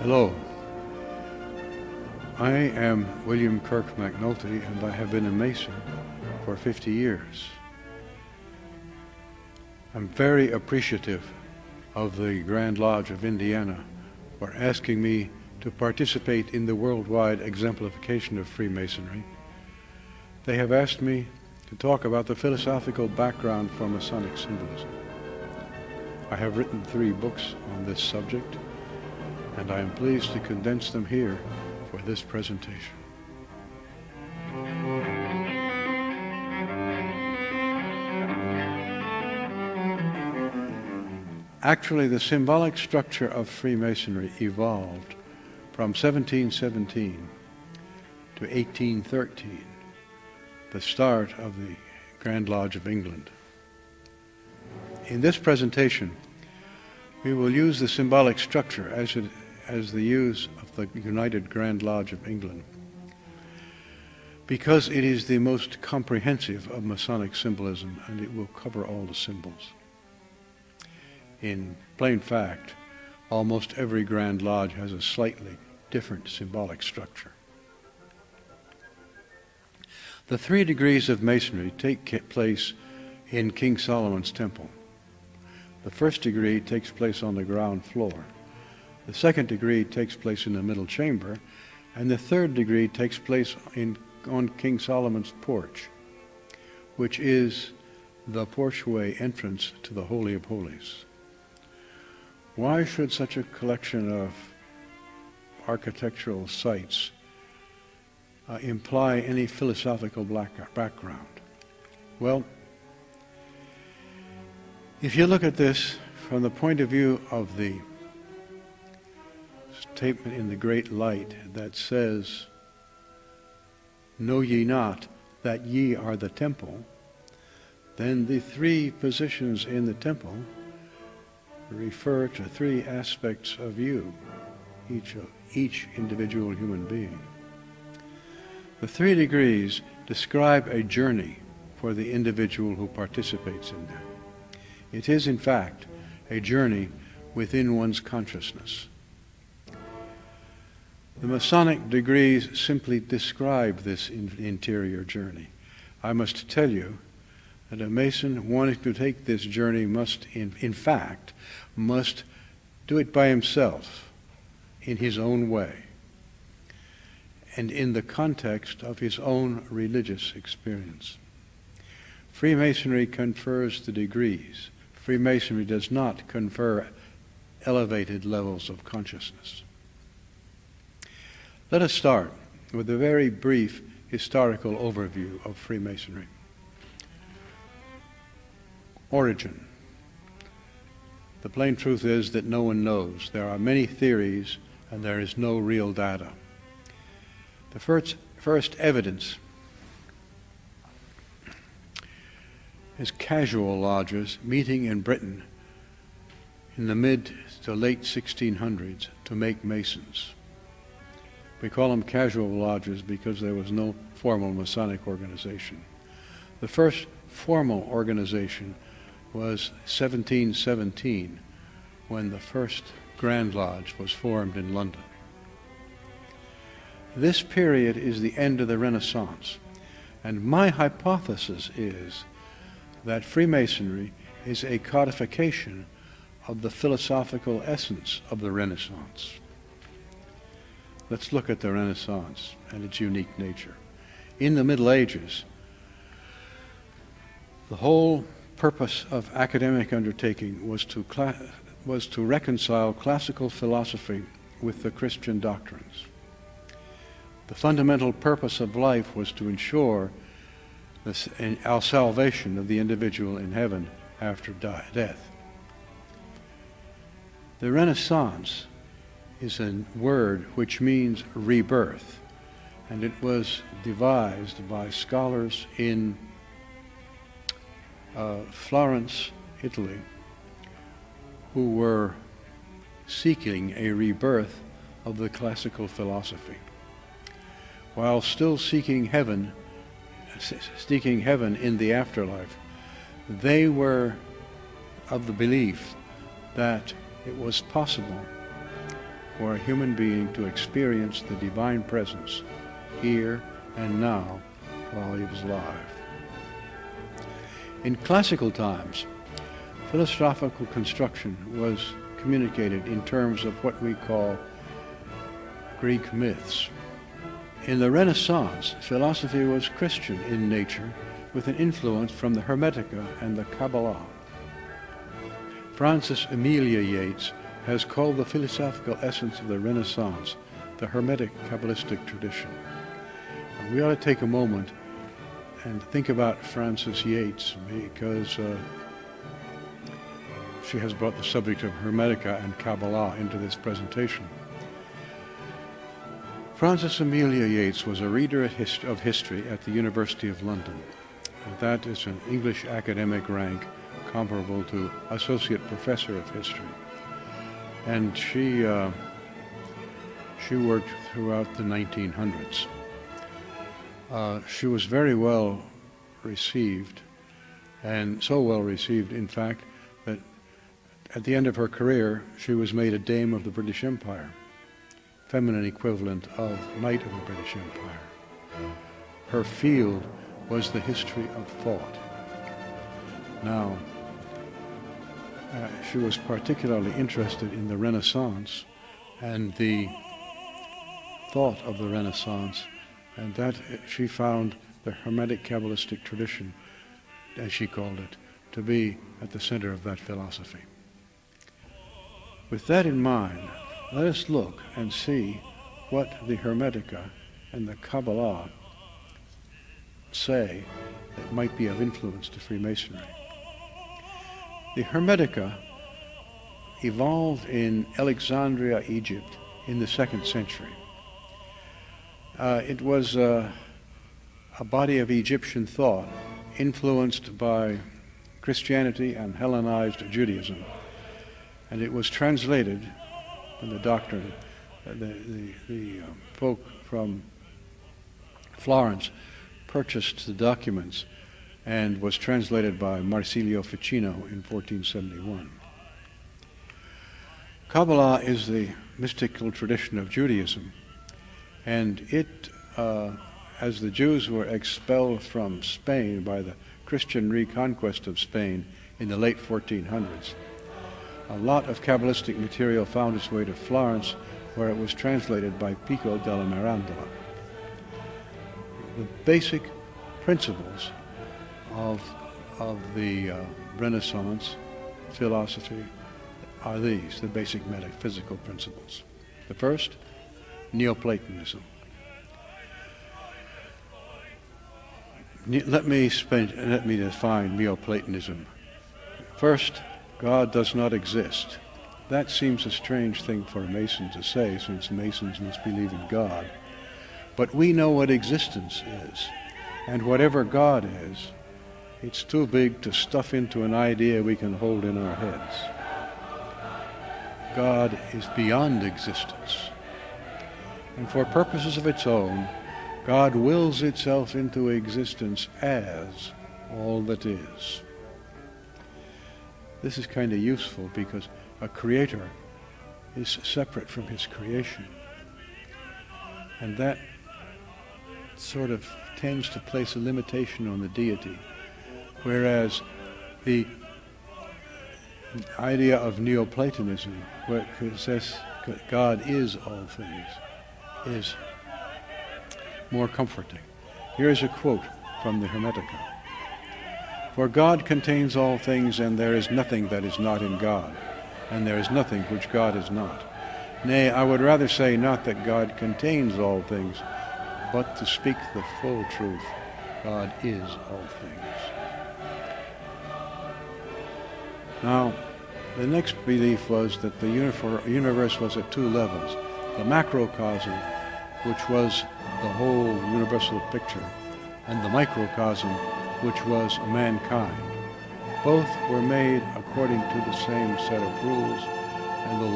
Hello, I am William Kirk McNulty, and I have been a Mason for 50 years. I'm very appreciative of the Grand Lodge of Indiana for asking me to participate in the worldwide exemplification of Freemasonry. They have asked me to talk about the philosophical background for Masonic symbolism. I have written 3 books on this subject, and I am pleased to condense them here for this presentation. Actually, the symbolic structure of Freemasonry evolved from 1717 to 1813, the start of the Grand Lodge of England. In this presentation, we will use the symbolic structure as the use of the United Grand Lodge of England, because it is the most comprehensive of Masonic symbolism, and it will cover all the symbols. In plain fact, almost every Grand Lodge has a slightly different symbolic structure. The 3 degrees of Masonry take place in King Solomon's temple. The first degree takes place on the ground floor. The second degree takes place in the middle chamber, and the third degree takes place on King Solomon's porch, which is the porchway entrance to the Holy of Holies. Why should such a collection of architectural sites imply any philosophical background? Well, if you look at this from the point of view of the statement in the Great Light that says, "Know ye not that ye are the temple," then the 3 positions in the temple refer to 3 aspects of you, each individual human being. The 3 degrees describe a journey for the individual who participates in them. It is, in fact, a journey within one's consciousness. The Masonic degrees simply describe this interior journey. I must tell you that a Mason wanting to take this journey must do it by himself, in his own way, and in the context of his own religious experience. Freemasonry confers the degrees. Freemasonry does not confer elevated levels of consciousness. Let us start with a very brief historical overview of Freemasonry. Origin. The plain truth is that no one knows. There are many theories, and there is no real data. The first evidence is casual lodges meeting in Britain in the mid to late 1600s to make Masons. We call them casual lodges because there was no formal Masonic organization. The first formal organization was 1717, when the first Grand Lodge was formed in London. This period is the end of the Renaissance, and my hypothesis is that Freemasonry is a codification of the philosophical essence of the Renaissance. Let's look at the Renaissance and its unique nature. In the Middle Ages, the whole purpose of academic undertaking was to reconcile classical philosophy with the Christian doctrines. The fundamental purpose of life was to ensure our salvation of the individual in heaven after death. The Renaissance is a word which means rebirth, and it was devised by scholars in Florence, Italy, who were seeking a rebirth of the classical philosophy. While still seeking heaven in the afterlife, they were of the belief that it was possible for a human being to experience the divine presence here and now while he was alive. In classical times, philosophical construction was communicated in terms of what we call Greek myths. In the Renaissance, philosophy was Christian in nature, with an influence from the Hermetica and the Kabbalah. Francis Amelia Yates has called the philosophical essence of the Renaissance the Hermetic Kabbalistic tradition. And we ought to take a moment and think about Francis Yates, because she has brought the subject of Hermetica and Kabbalah into this presentation. Francis Amelia Yates was a reader of history at the University of London. That is an English academic rank comparable to Associate Professor of History. And she worked throughout the 1900s. She was very well received, and so well received, in fact, that at the end of her career, she was made a Dame of the British Empire, feminine equivalent of Knight of the British Empire. Her field was the history of thought. Now, she was particularly interested in the Renaissance and the thought of the Renaissance, and that she found the Hermetic Kabbalistic tradition, as she called it, to be at the center of that philosophy. With that in mind, let us look and see what the Hermetica and the Kabbalah say that might be of influence to Freemasonry. The Hermetica evolved in Alexandria, Egypt, in the 2nd century. It was a body of Egyptian thought influenced by Christianity and Hellenized Judaism, and it was translated in the doctrine. The folk from Florence purchased the documents and was translated by Marsilio Ficino in 1471. Kabbalah is the mystical tradition of Judaism, and it, as the Jews were expelled from Spain by the Christian reconquest of Spain in the late 1400s, a lot of Kabbalistic material found its way to Florence, where it was translated by Pico della Mirandola. The basic principles of the Renaissance philosophy are these, the basic metaphysical principles. The first, Neoplatonism. Let me define Neoplatonism. First, God does not exist. That seems a strange thing for a Mason to say, since Masons must believe in God. But we know what existence is, and whatever God is, it's too big to stuff into an idea we can hold in our heads. God is beyond existence, and for purposes of its own, God wills itself into existence as all that is. This is kind of useful because a creator is separate from his creation, and that sort of tends to place a limitation on the deity, whereas the idea of Neoplatonism, where it says God is all things, is more comforting. Here is a quote from the Hermetica. For God contains all things, and there is nothing that is not in God, and there is nothing which God is not. Nay, I would rather say not that God contains all things, but to speak the full truth, God is all things. Now, the next belief was that the universe was at two levels. The macrocosm, which was the whole universal picture, and the microcosm, which was mankind. Both were made according to the same set of rules, and the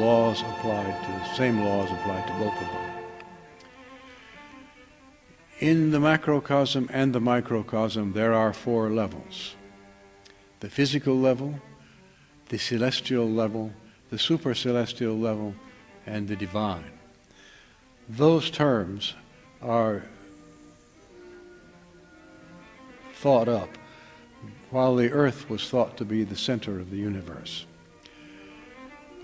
same laws applied to both of them. In the macrocosm and the microcosm, there are four levels: the physical level, the celestial level, the supercelestial level, and the divine. Those terms are thought up while the earth was thought to be the center of the universe.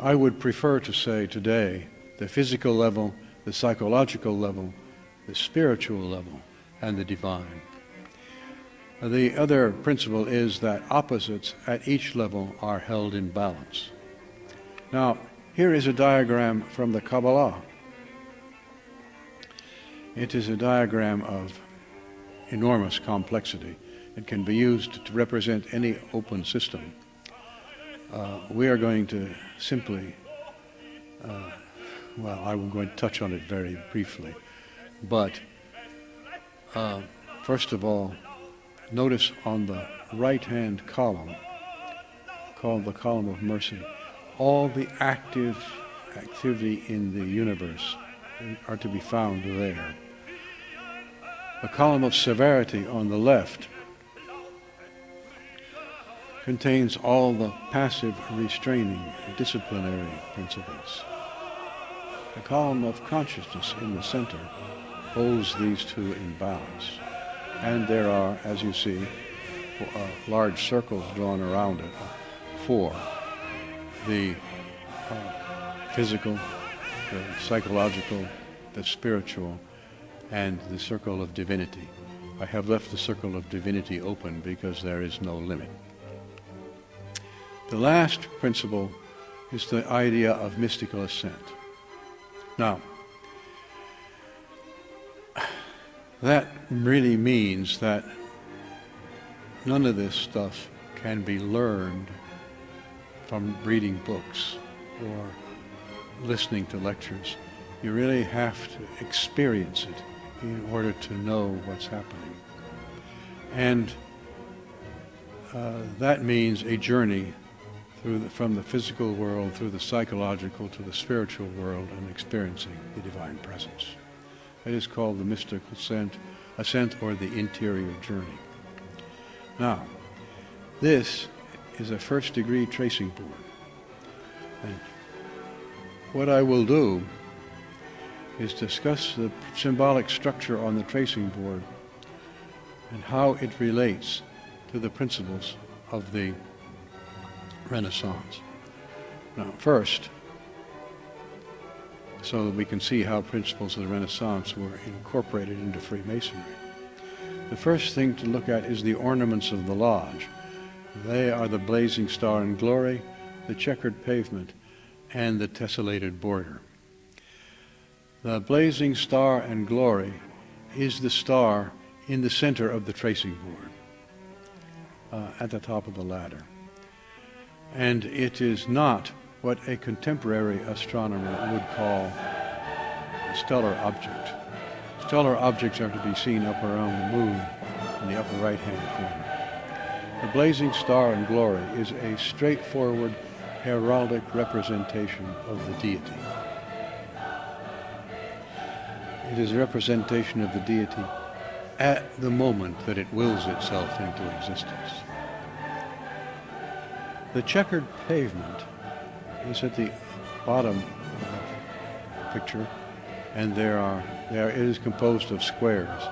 I would prefer to say today the physical level, the psychological level, the spiritual level, and the divine. The other principle is that opposites at each level are held in balance. Now, here is a diagram from the Kabbalah. It is a diagram of enormous complexity. It can be used to represent any open system. We are going to simply, I'm going to touch on it very briefly. But first of all, notice on the right-hand column, called the column of mercy, all the activity in the universe are to be found there. The column of severity on the left contains all the passive, restraining, disciplinary principles. The column of consciousness in the center holds these two in balance. And there are, as you see, large circles drawn around it for the physical, the psychological, the spiritual, and the circle of divinity. I have left the circle of divinity open because there is no limit. The last principle is the idea of mystical ascent. Now, that really means that none of this stuff can be learned from reading books or listening to lectures. You really have to experience it in order to know what's happening. And that means a journey from the physical world through the psychological to the spiritual world and experiencing the divine presence. It is called the mystical ascent or the interior journey. Now, this is a first-degree tracing board. And what I will do is discuss the symbolic structure on the tracing board and how it relates to the principles of the Renaissance. Now, first, so that we can see how principles of the Renaissance were incorporated into Freemasonry. The first thing to look at is the ornaments of the lodge. They are the blazing star and glory, the checkered pavement, and the tessellated border. The blazing star and glory is the star in the center of the tracing board, at the top of the ladder. And it is not what a contemporary astronomer would call a stellar object. Stellar objects are to be seen up around the moon in the upper right-hand corner. The blazing star and glory is a straightforward heraldic representation of the deity. It is a representation of the deity at the moment that it wills itself into existence. The checkered pavement is at the bottom of the picture, and it is composed of squares.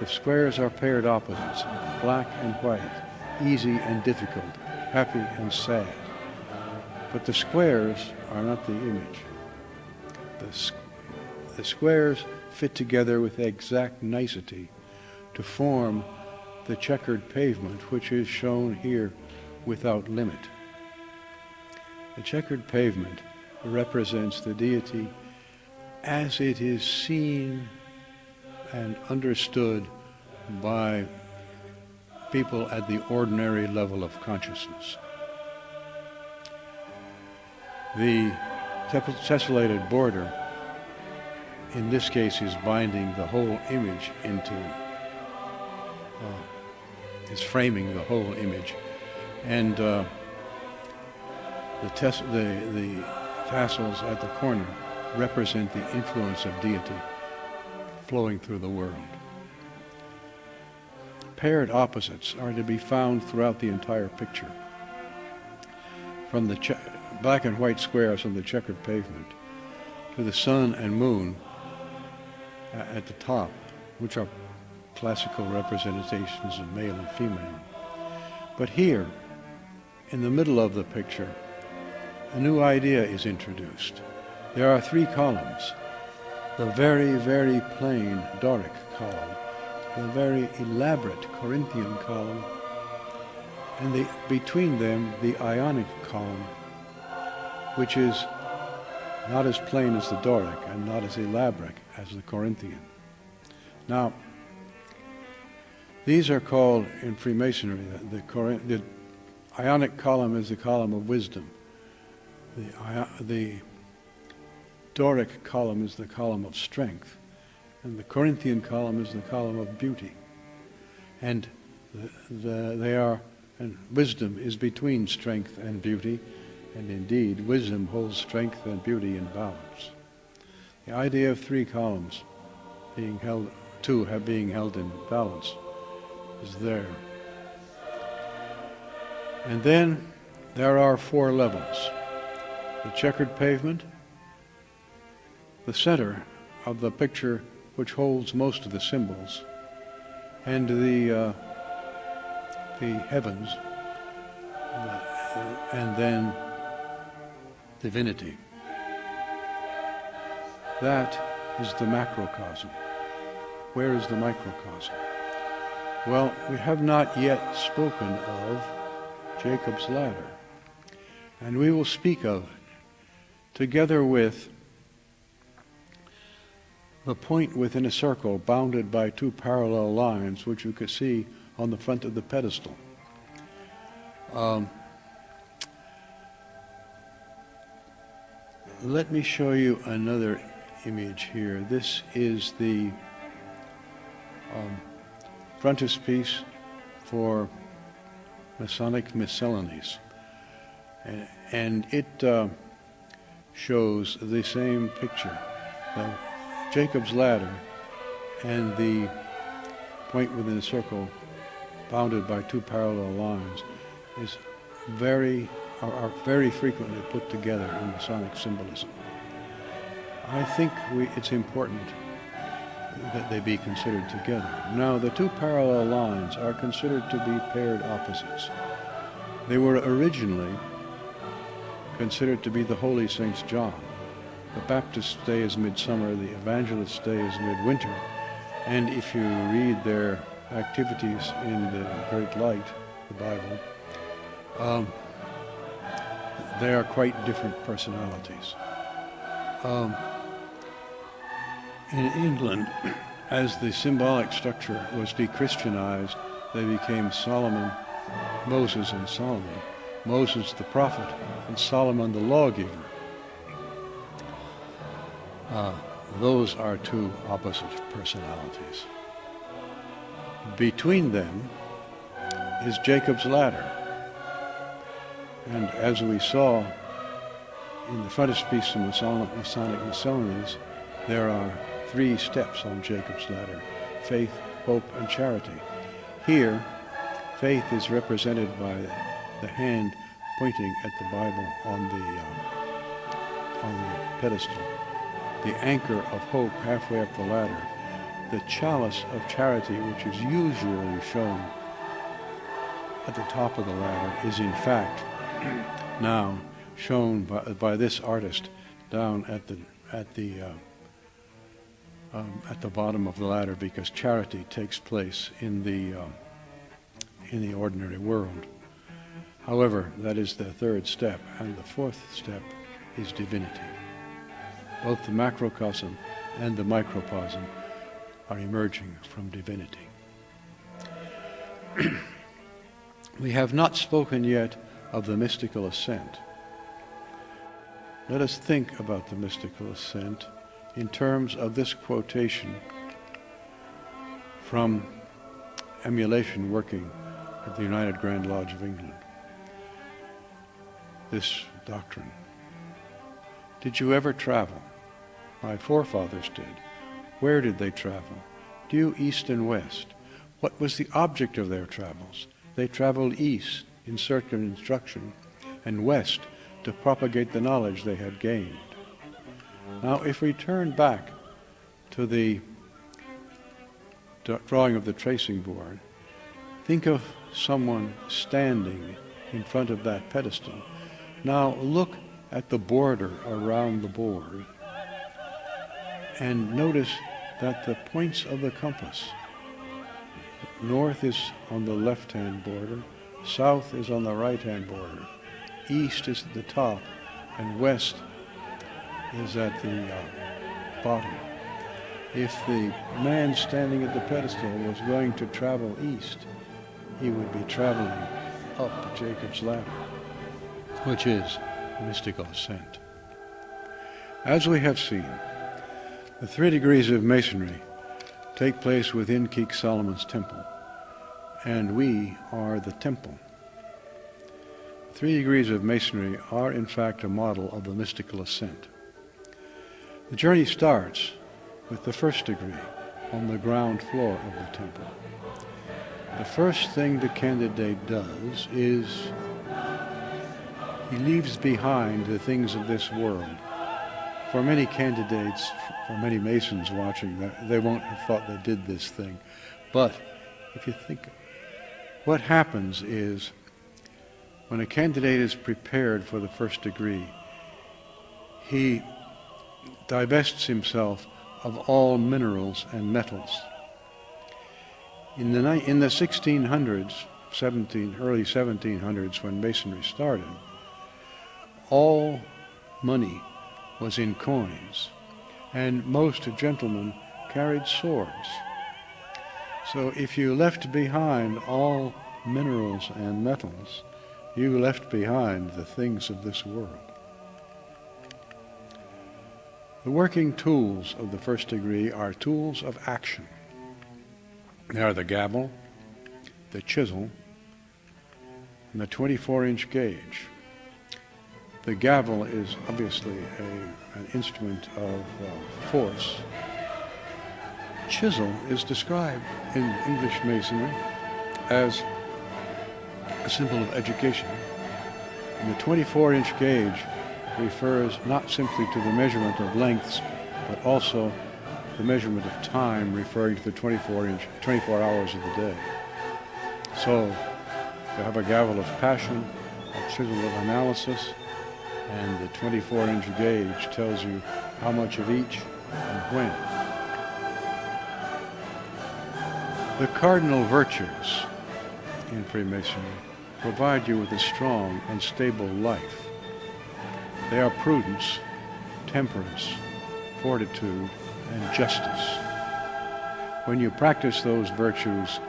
The squares are paired opposites, black and white, easy and difficult, happy and sad. But the squares are not the image. The squares fit together with exact nicety to form the checkered pavement, which is shown here without limit. The checkered pavement represents the deity as it is seen and understood by people at the ordinary level of consciousness. The tessellated border, in this case, is binding the whole image into, is framing the whole image. And the tassels at the corner represent the influence of deity flowing through the world. Paired opposites are to be found throughout the entire picture. From the black and white squares on the checkered pavement with the sun and moon at the top, which are classical representations of male and female. But here, in the middle of the picture, a new idea is introduced. There are three columns: the very, very plain Doric column, the very elaborate Corinthian column, and between them the Ionic column, which is not as plain as the Doric and not as elaborate as the Corinthian. Now, these are called in Freemasonry, the Ionic column is the column of wisdom. The Doric column is the column of strength, and the Corinthian column is the column of beauty. And and wisdom is between strength and beauty, and indeed wisdom holds strength and beauty in balance. The idea of three columns being held in balance is there. And then there are four levels: the checkered pavement, the center of the picture which holds most of the symbols, and the heavens, and then divinity. That is the macrocosm. Where is the microcosm? Well, we have not yet spoken of Jacob's ladder, and we will speak of it together with the point within a circle bounded by two parallel lines, which you can see on the front of the pedestal. Let me show you another image here. This is the frontispiece for Masonic miscellanies, and it shows the same picture. Jacob's ladder and the point within a circle bounded by two parallel lines are very frequently put together in Masonic symbolism. I think it's important that they be considered together. Now, the two parallel lines are considered to be paired opposites. They were originally considered to be the Holy Saints John. The Baptist's day is midsummer, the Evangelist's day is midwinter, and if you read their activities in the Great Light, the Bible, they are quite different personalities. In England, as the symbolic structure was de-Christianized, they became Moses and Solomon. Moses the prophet and Solomon the lawgiver. Those are two opposite personalities. Between them is Jacob's ladder. And as we saw in the frontispiece of Masonic miscellanies, there are three steps on Jacob's ladder: faith, hope, and charity. Here, faith is represented by the hand pointing at the Bible on the pedestal. The anchor of hope halfway up the ladder. The chalice of charity, which is usually shown at the top of the ladder, is in fact now shown by this artist down at the bottom of the ladder, because charity takes place in the ordinary world. However, that is the third step, and the fourth step is divinity. Both the macrocosm and the microcosm are emerging from divinity. We have not spoken yet of the mystical ascent. Let us think about the mystical ascent in terms of this quotation from Emulation Working at the United Grand Lodge of England. This doctrine: did you ever travel? My forefathers did. Where did they travel? Due east and west. What was the object of their travels? They traveled east in search of instruction, and west to propagate the knowledge they had gained. Now, if we turn back to the drawing of the tracing board, think of someone standing in front of that pedestal. Now look at the border around the board and notice that the points of the compass, north is on the left-hand border, south is on the right-hand border, east is at the top, and west is at the bottom. If the man standing at the pedestal was going to travel east, he would be traveling up Jacob's ladder, which is the mystical ascent. As we have seen, the 3 degrees of Masonry take place within King Solomon's temple, and we are the temple. The 3 degrees of Masonry are in fact a model of the mystical ascent. The journey starts with the 1st degree on the ground floor of the temple. The first thing the candidate does is he leaves behind the things of this world. For many candidates, for many Masons watching, they won't have thought they did this thing. But if you think, what happens is when a candidate is prepared for the 1st degree, he divests himself of all minerals and metals. In the 1600s, early 1700s, when Masonry started, all money was in coins, and most gentlemen carried swords. So if you left behind all minerals and metals, you left behind the things of this world. The working tools of the 1st degree are tools of action. They are the gavel, the chisel, and the 24-inch gauge. The gavel is obviously an instrument of force. Chisel is described in English Masonry as a symbol of education. And the 24-inch gauge refers not simply to the measurement of lengths, but also the measurement of time, referring to the 24 hours of the day. So you have a gavel of passion, a chisel of analysis, and the 24-inch gauge tells you how much of each and when. The cardinal virtues in Freemasonry provide you with a strong and stable life. They are prudence, temperance, fortitude, and justice. When you practice those virtues,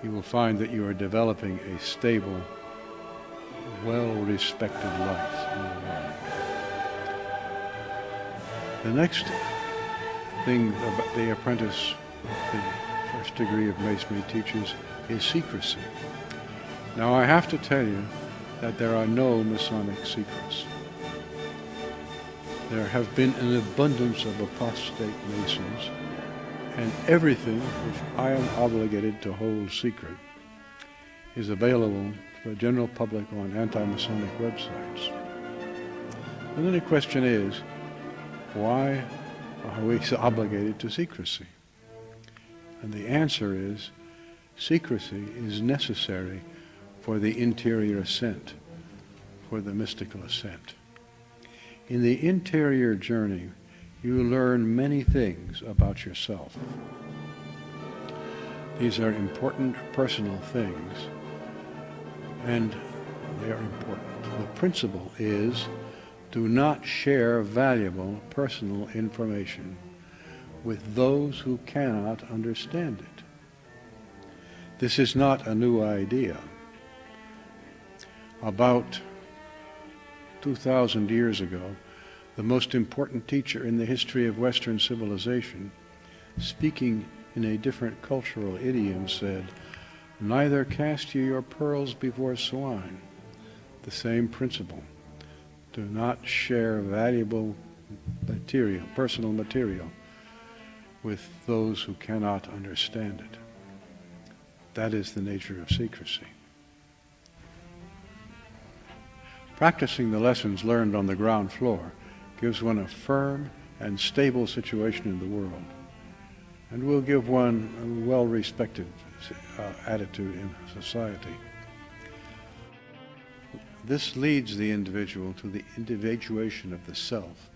you will find that you are developing a stable, well-respected life in the world. The next thing about the apprentice, the 1st degree of Masonry teaches, is secrecy. Now I have to tell you that there are no Masonic secrets. There have been an abundance of apostate Masons, and everything which I am obligated to hold secret is available to the general public on anti-Masonic websites. And then the question is, why are we so obligated to secrecy? And the answer is, secrecy is necessary for the interior ascent, for the mystical ascent. In the interior journey, you learn many things about yourself. These are important personal things, and they are important. The principle is, do not share valuable personal information with those who cannot understand it. This is not a new idea. About 2,000 years ago, the most important teacher in the history of Western civilization, speaking in a different cultural idiom, said, "Neither cast ye your pearls before swine." The same principle. Do not share valuable material, personal material, with those who cannot understand it. That is the nature of secrecy. Practicing the lessons learned on the ground floor gives one a firm and stable situation in the world, and will give one a well-respected attitude in society. This leads the individual to the individuation of the self,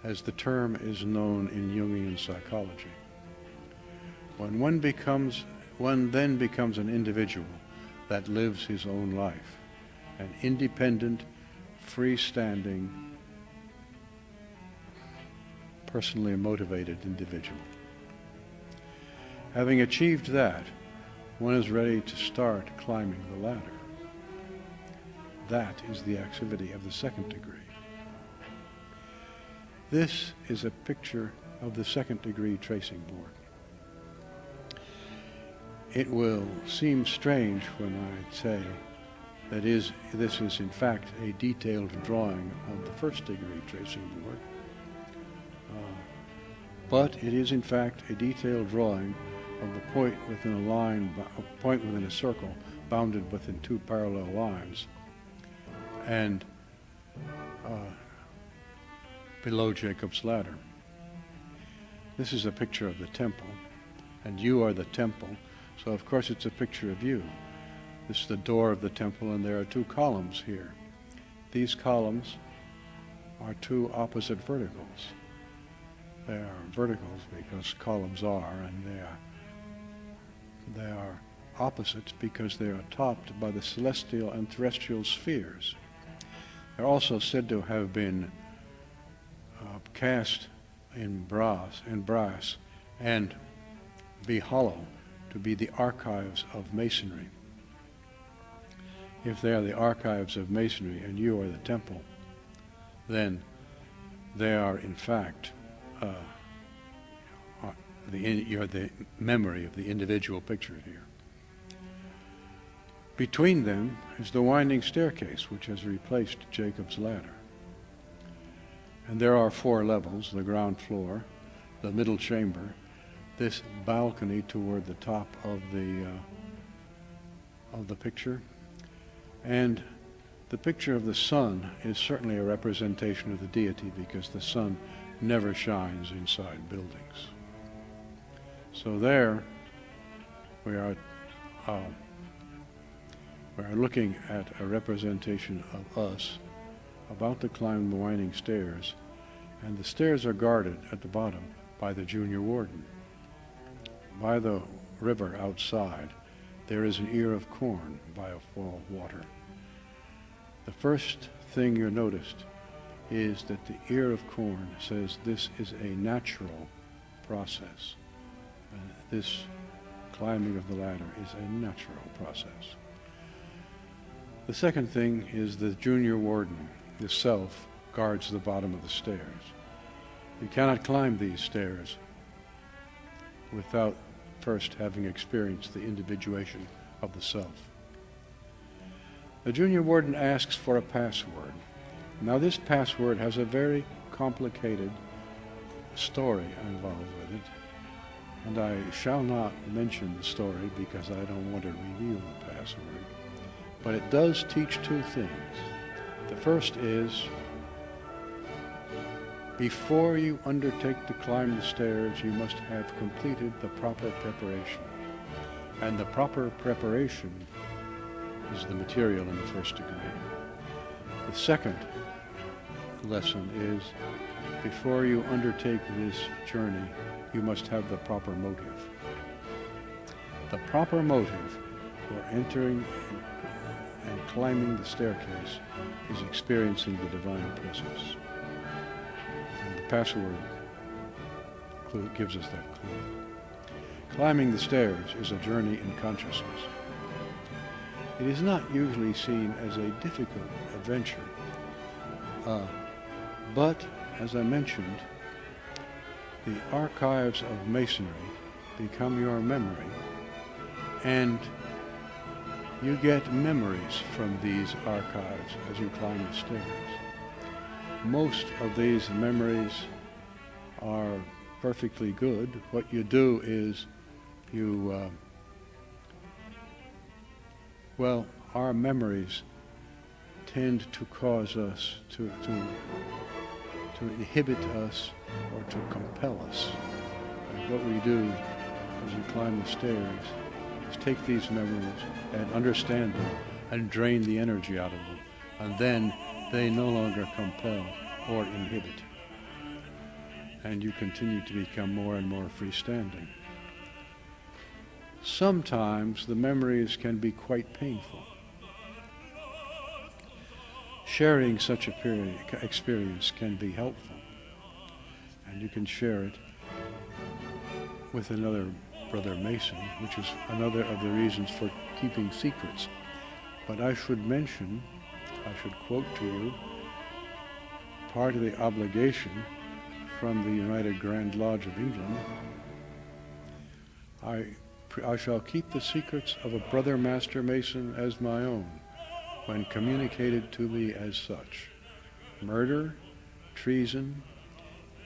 as the term is known in Jungian psychology. When one then becomes an individual that lives his own life, an independent, freestanding, personally motivated individual. Having achieved that, one is ready to start climbing the ladder. That is the activity of the second degree. This is a picture of the second degree tracing board. It will seem strange when I say that this is in fact a detailed drawing of the first degree tracing board, but it is in fact a detailed drawing of the point within a line, a point within a circle bounded within two parallel lines, and below Jacob's ladder. This is a picture of the temple, and you are the temple, so of course it's a picture of you. This is the door of the temple, and there are two columns here. These columns are two opposite verticals. They are verticals because columns are, and they are opposites because they are topped by the celestial and terrestrial spheres. They're also said to have been cast in brass and be hollow, to be the archives of Masonry. If they are the archives of Masonry and you are the temple, then they are in fact you're the memory of the individual pictured here. Between them is the winding staircase, which has replaced Jacob's ladder. And there are 4 levels: the ground floor, the middle chamber, this balcony toward the top of the picture, and the picture of the sun is certainly a representation of the deity, because the sun never shines inside buildings. So there we are looking at a representation of us about to climb the winding stairs, and the stairs are guarded at the bottom by the junior warden. By the river outside, there is an ear of corn by a fall of water. The first thing you noticed is that the ear of corn says this is a natural process. This climbing of the ladder is a natural process. The second thing is the junior warden, the self, guards the bottom of the stairs. You cannot climb these stairs without first having experienced the individuation of the self. The junior warden asks for a password. Now this password has a very complicated story involved with it, and I shall not mention the story because I don't want to reveal the password. But it does teach 2 things. The first is, before you undertake to climb the stairs, you must have completed the proper preparation. And the proper preparation is the material in the first degree. The second lesson is, before you undertake this journey, you must have the proper motive. The proper motive for entering and climbing the staircase is experiencing the divine presence. And the password gives us that clue. Climbing the stairs is a journey in consciousness. It is not usually seen as a difficult adventure, but, as I mentioned, the archives of Masonry become your memory, and you get memories from these archives as you climb the stairs. Most of these memories are perfectly good. What you do is our memories tend to cause us to inhibit us or to compel us. And what we do as we climb the stairs is take these memories and understand them and drain the energy out of them. And then they no longer compel or inhibit. And you continue to become more and more freestanding. Sometimes the memories can be quite painful. Sharing such a experience can be helpful, and you can share it with another brother Mason, which is another of the reasons for keeping secrets. But I should quote to you part of the obligation from the United Grand Lodge of England. I shall keep the secrets of a brother Master Mason as my own, when communicated to me as such. Murder, treason,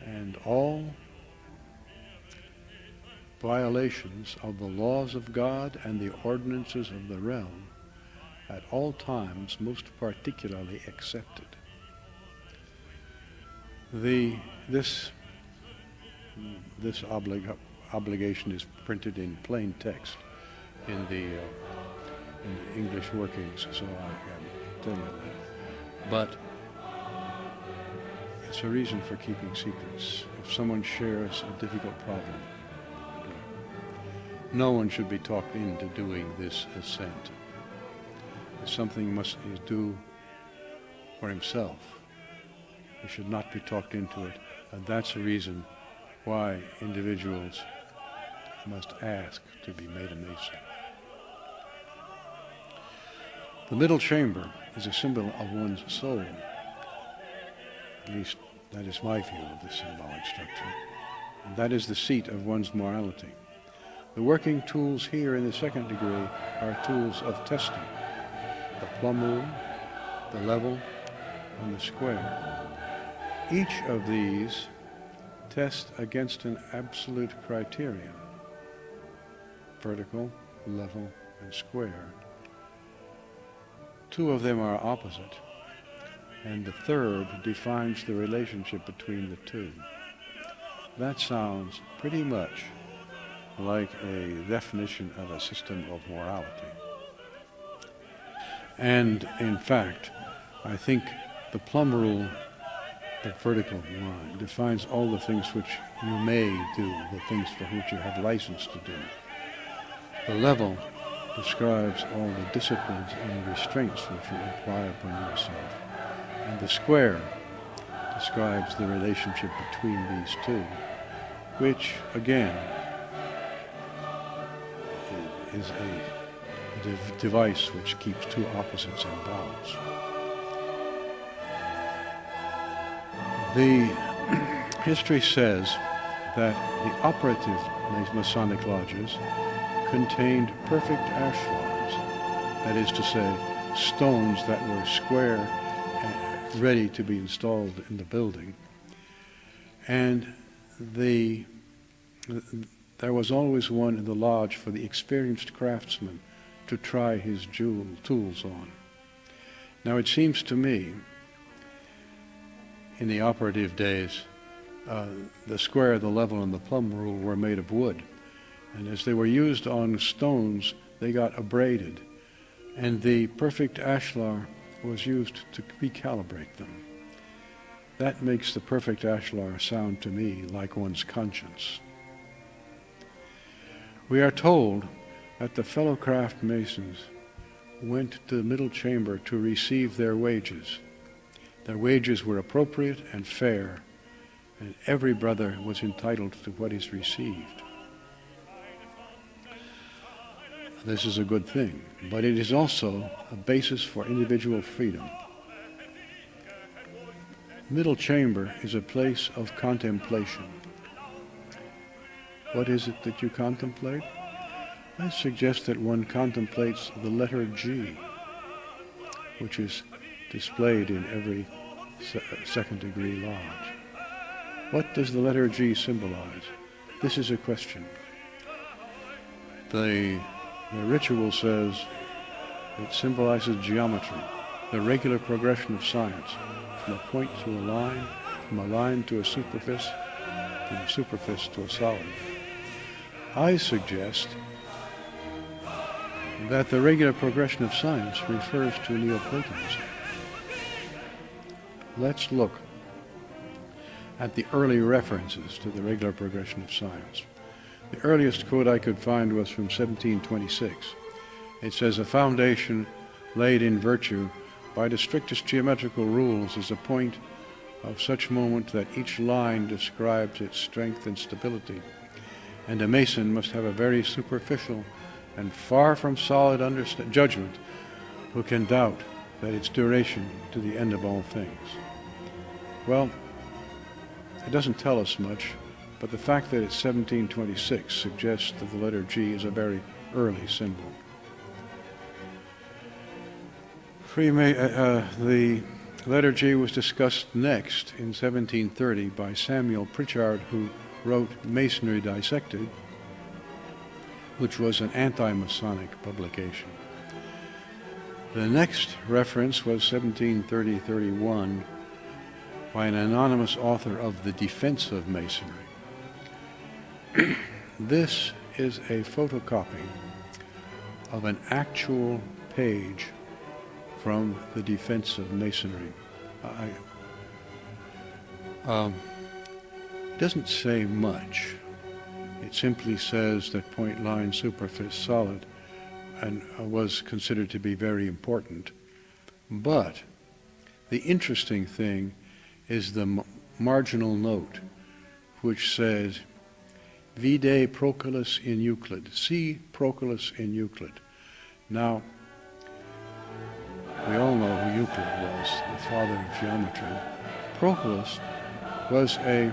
and all violations of the laws of God and the ordinances of the realm, at all times most particularly accepted. This obligation is printed in plain text in the English workings, so I can tell you that. But it's a reason for keeping secrets. If someone shares a difficult problem, no one should be talked into doing this ascent. It's something he must do for himself. He should not be talked into it, and that's the reason why individuals must ask to be made a Mason. The middle chamber is a symbol of one's soul. At least that is my view of the symbolic structure. And that is the seat of one's morality. The working tools here in the second degree are tools of testing. The plumb rule, the level, and the square. Each of these tests against an absolute criterion: vertical, level, and square. Two of them are opposite, and the third defines the relationship between the two. That sounds pretty much like a definition of a system of morality. And in fact, I think the plumb rule, the vertical line, defines all the things which you may do, the things for which you have license to do. The level describes all the disciplines and restraints which you apply upon yourself. And the square describes the relationship between these two, which, again, is a device which keeps two opposites in balance. The history says that the operative Masonic lodges contained perfect ashlars, that is to say, stones that were square and ready to be installed in the building. And there was always one in the lodge for the experienced craftsman to try his tools on. Now it seems to me, in the operative days, the square, the level, and the plumb rule were made of wood. And as they were used on stones, they got abraded. And the perfect ashlar was used to recalibrate them. That makes the perfect ashlar sound to me like one's conscience. We are told that the fellow craft masons went to the middle chamber to receive their wages. Their wages were appropriate and fair, and every brother was entitled to what is received. This is a good thing, but it is also a basis for individual freedom. Middle chamber is a place of contemplation. What is it that you contemplate? I suggest that one contemplates the letter G, which is displayed in every second degree lodge. What does the letter G symbolize? This is a question. The ritual says it symbolizes geometry, the regular progression of science, from a point to a line, from a line to a superficie, from a superfice to a solid. I suggest that the regular progression of science refers to Neoplatonism. Let's look at the early references to the regular progression of science. The earliest quote I could find was from 1726. It says, "A foundation laid in virtue by the strictest geometrical rules is a point of such moment that each line describes its strength and stability, and a mason must have a very superficial and far from solid judgment who can doubt that its duration to the end of all things." Well, it doesn't tell us much, but the fact that it's 1726 suggests that the letter G is a very early symbol. The letter G was discussed next in 1730 by Samuel Pritchard, who wrote Masonry Dissected, which was an anti-Masonic publication. The next reference was 1730-31 by an anonymous author of The Defense of Masonry. This is a photocopy of an actual page from The Defense of Masonry. It doesn't say much. It simply says that point, line, superfice, solid, and was considered to be very important. But the interesting thing is the marginal note, which says, "Vide Proclus in Euclid." See Proclus in Euclid. Now, we all know who Euclid was, the father of geometry. Proclus was a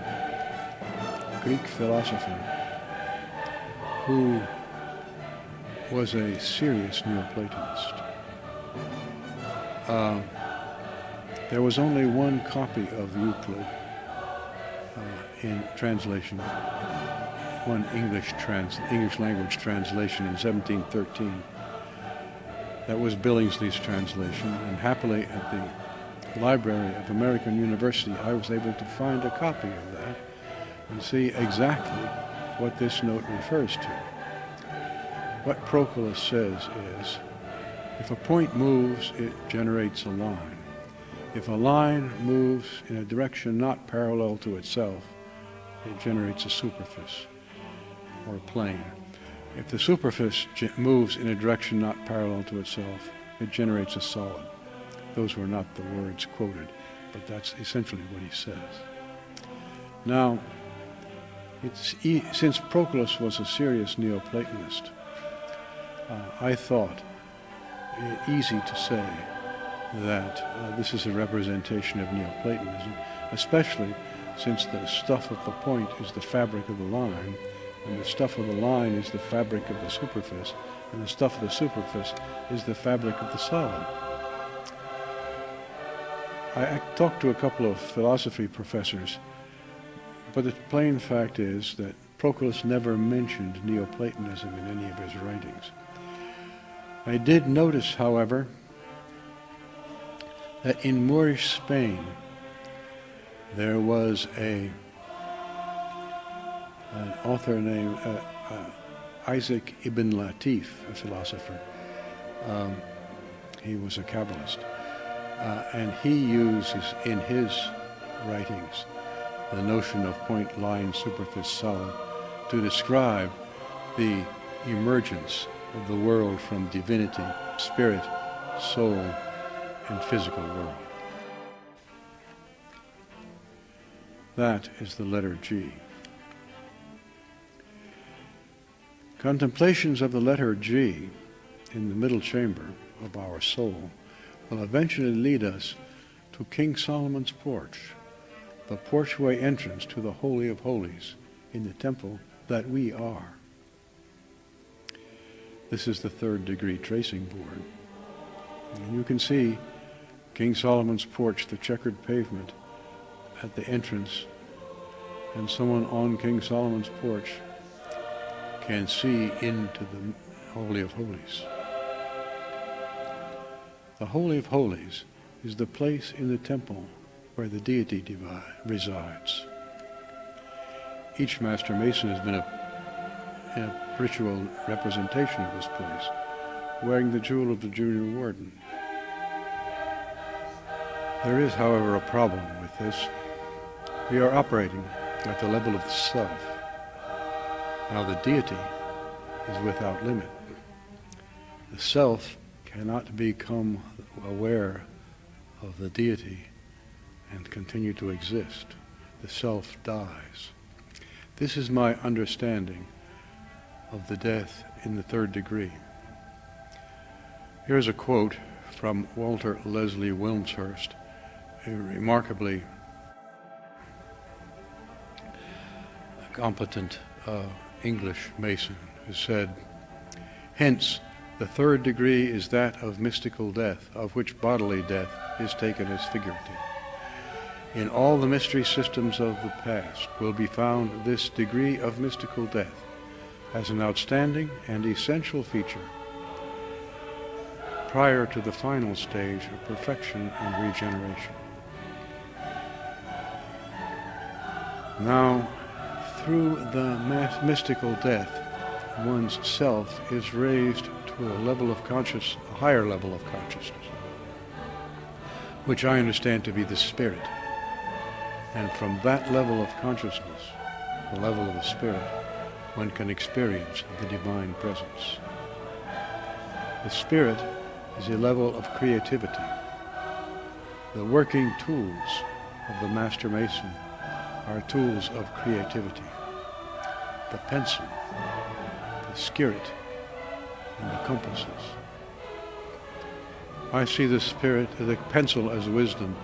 Greek philosopher who was a serious Neoplatonist. There was only one copy of Euclid in translation, one English language translation in 1713. That was Billingsley's translation, and happily at the Library of American University I was able to find a copy of that and see exactly what this note refers to. What Proclus says is, if a point moves, it generates a line. If a line moves in a direction not parallel to itself, it generates a superfice or a plane. If the superfice moves in a direction not parallel to itself, it generates a solid. Those were not the words quoted, but that's essentially what he says. Now, since Proclus was a serious Neoplatonist, I thought it easy to say that this is a representation of Neoplatonism, especially since the stuff of the point is the fabric of the line, and the stuff of the line is the fabric of the superfice, and the stuff of the superfice is the fabric of the solid. I talked to a couple of philosophy professors, but the plain fact is that Proclus never mentioned Neoplatonism in any of his writings. I did notice, however, that in Moorish Spain there was an author named Isaac ibn Latif, a philosopher. He was a Kabbalist, and he uses in his writings the notion of point, line, superfice, solid to describe the emergence of the world from divinity, spirit, soul, and physical world. That is the letter G. Contemplations of the letter G in the middle chamber of our soul will eventually lead us to King Solomon's porch, the porchway entrance to the Holy of Holies in the temple that we are. This is the third degree tracing board. And you can see King Solomon's porch, the checkered pavement at the entrance, and someone on King Solomon's porch can see into the Holy of Holies. The Holy of Holies is the place in the temple where the deity resides. each Master Mason has been a ritual representation of this place, wearing the jewel of the Junior Warden. There is, however, a problem with this. We are operating at the level of the self. Now the deity is without limit. The self cannot become aware of the deity and continue to exist. The self dies. This is my understanding of the death in the third degree. Here's a quote from Walter Leslie Wilmshurst, a remarkably competent English Mason, who said, "Hence, the third degree is that of mystical death, of which bodily death is taken as figurative. In all the mystery systems of the past will be found this degree of mystical death as an outstanding and essential feature prior to the final stage of perfection and regeneration. Now, through the mystical death, one's self is raised to a level of a higher level of consciousness, which I understand to be the spirit. And from that level of consciousness, the level of the spirit, one can experience the divine presence. The spirit is a level of creativity. The working tools of the Master Mason are tools of creativity. The pencil, the skirt, and the compasses. I see the pencil as wisdom,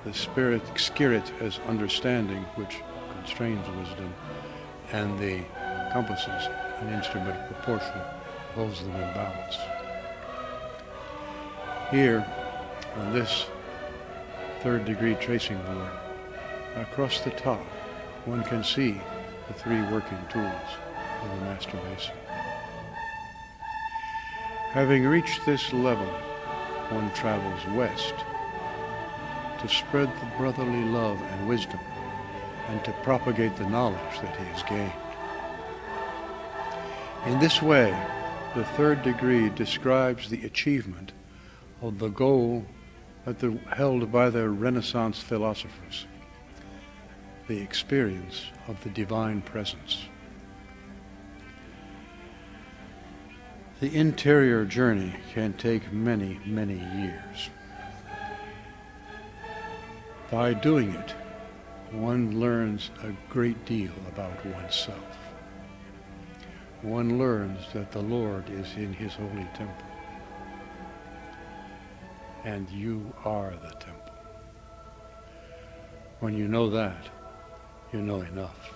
the skirt as understanding, which constrains wisdom, and the compasses, an instrument of proportion, holds them in balance. Here, on this third degree tracing board, across the top, one can see the three working tools of the Master Mason. Having reached this level, one travels west to spread the brotherly love and wisdom and to propagate the knowledge that he has gained. In this way, the third degree describes the achievement of the goal held by the Renaissance philosophers, the experience of the divine presence. The interior journey can take many, many years. By doing it, one learns a great deal about oneself. One learns that the Lord is in his holy temple, and you are the temple. When you know that, you know enough.